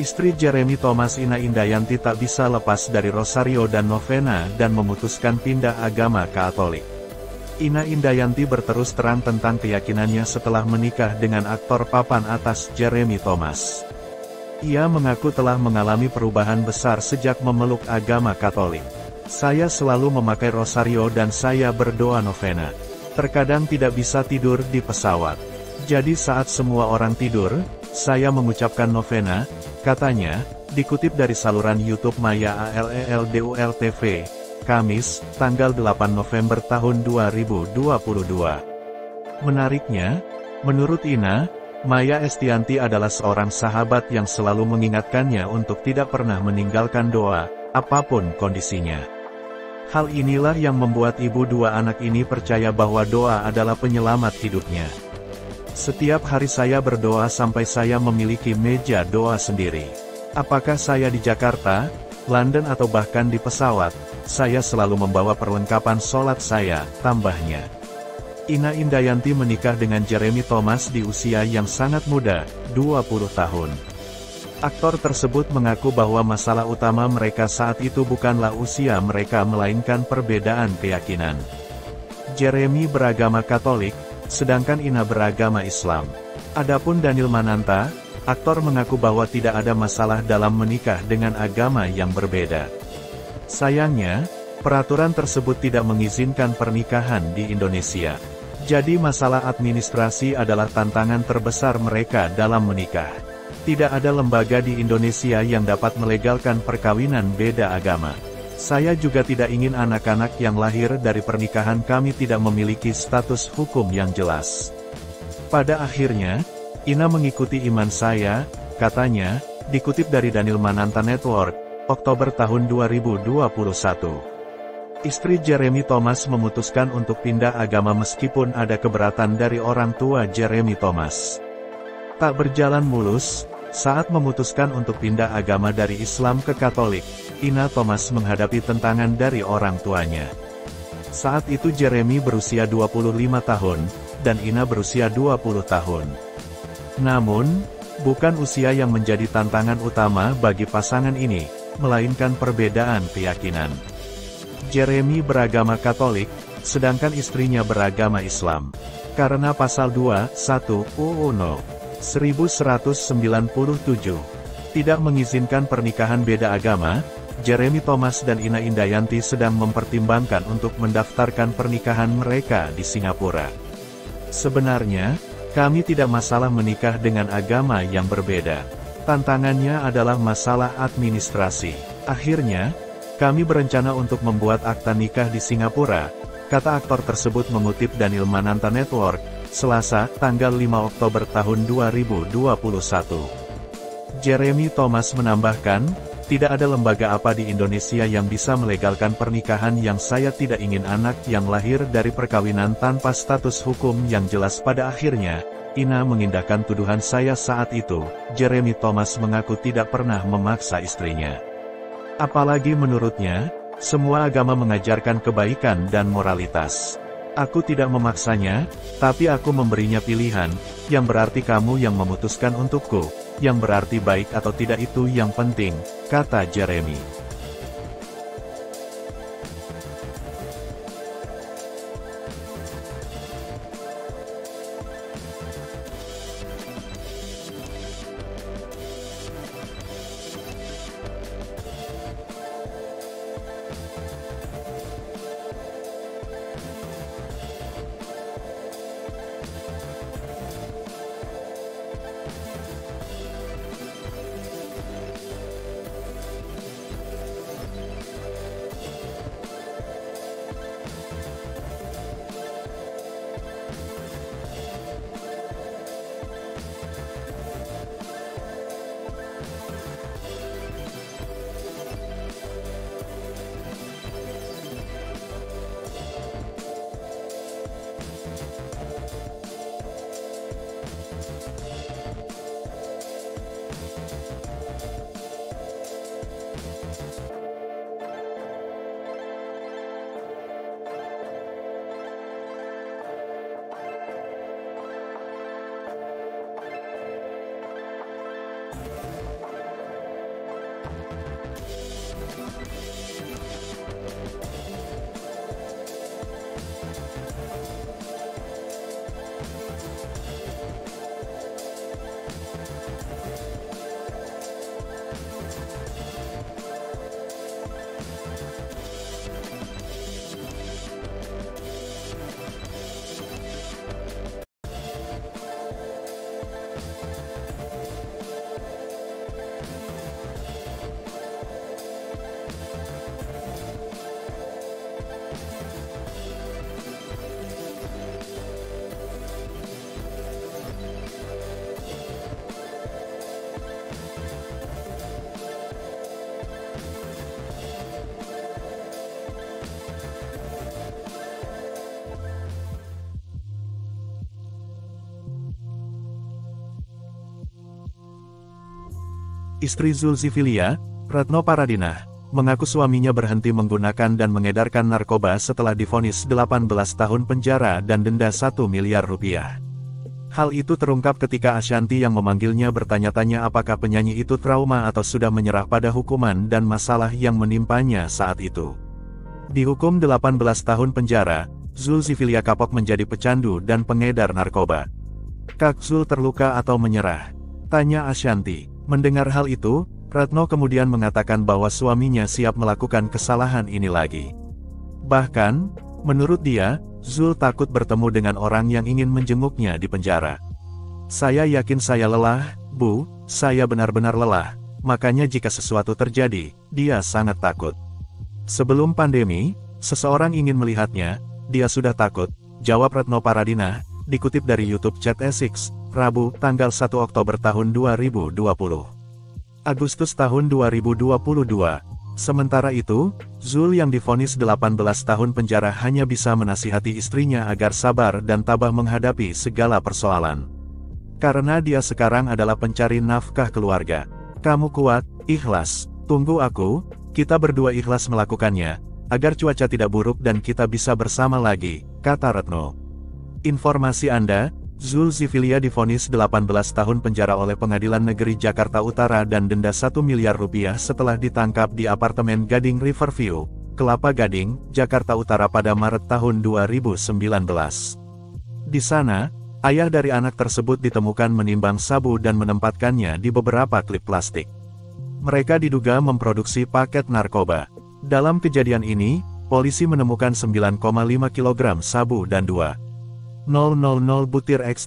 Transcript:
Istri Jeremy Thomas, Ina Indayanti, tak bisa lepas dari rosario dan novena dan memutuskan pindah agama Katolik. Ina Indayanti berterus terang tentang keyakinannya setelah menikah dengan aktor papan atas Jeremy Thomas. Ia mengaku telah mengalami perubahan besar sejak memeluk agama Katolik. Saya selalu memakai rosario dan saya berdoa novena. Terkadang tidak bisa tidur di pesawat. Jadi saat semua orang tidur, saya mengucapkan novena, katanya, dikutip dari saluran YouTube Maya ALELDUL TV, Kamis, tanggal 8 November tahun 2022. Menariknya, menurut Ina, Maya Estianty adalah seorang sahabat yang selalu mengingatkannya untuk tidak pernah meninggalkan doa, apapun kondisinya. Hal inilah yang membuat ibu dua anak ini percaya bahwa doa adalah penyelamat hidupnya. Setiap hari saya berdoa sampai saya memiliki meja doa sendiri. Apakah saya di Jakarta, London atau bahkan di pesawat, saya selalu membawa perlengkapan sholat saya, tambahnya. Ina Indayanti menikah dengan Jeremy Thomas di usia yang sangat muda, 20 tahun. Aktor tersebut mengaku bahwa masalah utama mereka saat itu bukanlah usia mereka melainkan perbedaan keyakinan. Jeremy beragama Katolik, sedangkan Ina beragama Islam. Adapun Daniel Mananta, aktor mengaku bahwa tidak ada masalah dalam menikah dengan agama yang berbeda. Sayangnya, peraturan tersebut tidak mengizinkan pernikahan di Indonesia. Jadi masalah administrasi adalah tantangan terbesar mereka dalam menikah. Tidak ada lembaga di Indonesia yang dapat melegalkan perkawinan beda agama. Saya juga tidak ingin anak-anak yang lahir dari pernikahan kami tidak memiliki status hukum yang jelas. Pada akhirnya, Ina mengikuti iman saya, katanya, dikutip dari Daniel Mananta Network, Oktober tahun 2021. Istri Jeremy Thomas memutuskan untuk pindah agama meskipun ada keberatan dari orang tua Jeremy Thomas. Tak berjalan mulus, saat memutuskan untuk pindah agama dari Islam ke Katolik, Ina Thomas menghadapi tentangan dari orang tuanya. Saat itu Jeremy berusia 25 tahun, dan Ina berusia 20 tahun. Namun, bukan usia yang menjadi tantangan utama bagi pasangan ini, melainkan perbedaan keyakinan. Jeremy beragama Katolik, sedangkan istrinya beragama Islam. Karena pasal 2(1) UU No. 1197 tidak mengizinkan pernikahan beda agama, Jeremy Thomas dan Ina Indayanti sedang mempertimbangkan untuk mendaftarkan pernikahan mereka di Singapura. Sebenarnya, kami tidak masalah menikah dengan agama yang berbeda. Tantangannya adalah masalah administrasi. Akhirnya, kami berencana untuk membuat akta nikah di Singapura, kata aktor tersebut mengutip Daniel Mananta Network, Selasa, tanggal 5 Oktober tahun 2021. Jeremy Thomas menambahkan, tidak ada lembaga apa di Indonesia yang bisa melegalkan pernikahan yang saya tidak ingin anak yang lahir dari perkawinan tanpa status hukum yang jelas. Pada akhirnya, Ina mengindahkan tuduhan saya saat itu. Jeremy Thomas mengaku tidak pernah memaksa istrinya. Apalagi menurutnya, semua agama mengajarkan kebaikan dan moralitas. Aku tidak memaksanya, tapi aku memberinya pilihan, yang berarti kamu yang memutuskan untukku, yang berarti baik atau tidak itu yang penting, kata Jeremy. Istri Zulkiflia, Retno Paradinah, mengaku suaminya berhenti menggunakan dan mengedarkan narkoba setelah divonis 18 tahun penjara dan denda 1 miliar rupiah. Hal itu terungkap ketika Ashanty yang memanggilnya bertanya-tanya apakah penyanyi itu trauma atau sudah menyerah pada hukuman dan masalah yang menimpanya saat itu. Dihukum 18 tahun penjara, Zulkiflia kapok menjadi pecandu dan pengedar narkoba. Kak Zul terluka atau menyerah? Tanya Ashanty. Mendengar hal itu, Retno kemudian mengatakan bahwa suaminya siap melakukan kesalahan ini lagi. Bahkan, menurut dia, Zul takut bertemu dengan orang yang ingin menjenguknya di penjara. Saya yakin saya lelah, Bu, saya benar-benar lelah, makanya jika sesuatu terjadi, dia sangat takut. Sebelum pandemi, seseorang ingin melihatnya, dia sudah takut, jawab Retno Paradinah, dikutip dari YouTube Chat Essex, Rabu, tanggal 1 Oktober tahun 2020. Agustus tahun 2022. Sementara itu, Zul yang divonis 18 tahun penjara hanya bisa menasihati istrinya agar sabar dan tabah menghadapi segala persoalan. Karena dia sekarang adalah pencari nafkah keluarga. Kamu kuat, ikhlas, tunggu aku, kita berdua ikhlas melakukannya, agar cuaca tidak buruk dan kita bisa bersama lagi, kata Retno. Informasi Anda, Zulkiflia divonis 18 tahun penjara oleh Pengadilan Negeri Jakarta Utara dan denda 1 miliar rupiah setelah ditangkap di apartemen Gading Riverview, Kelapa Gading, Jakarta Utara pada Maret tahun 2019. Di sana, ayah dari anak tersebut ditemukan menimbang sabu dan menempatkannya di beberapa klip plastik. Mereka diduga memproduksi paket narkoba. Dalam kejadian ini, polisi menemukan 9,5 kg sabu dan 2,000 butir eks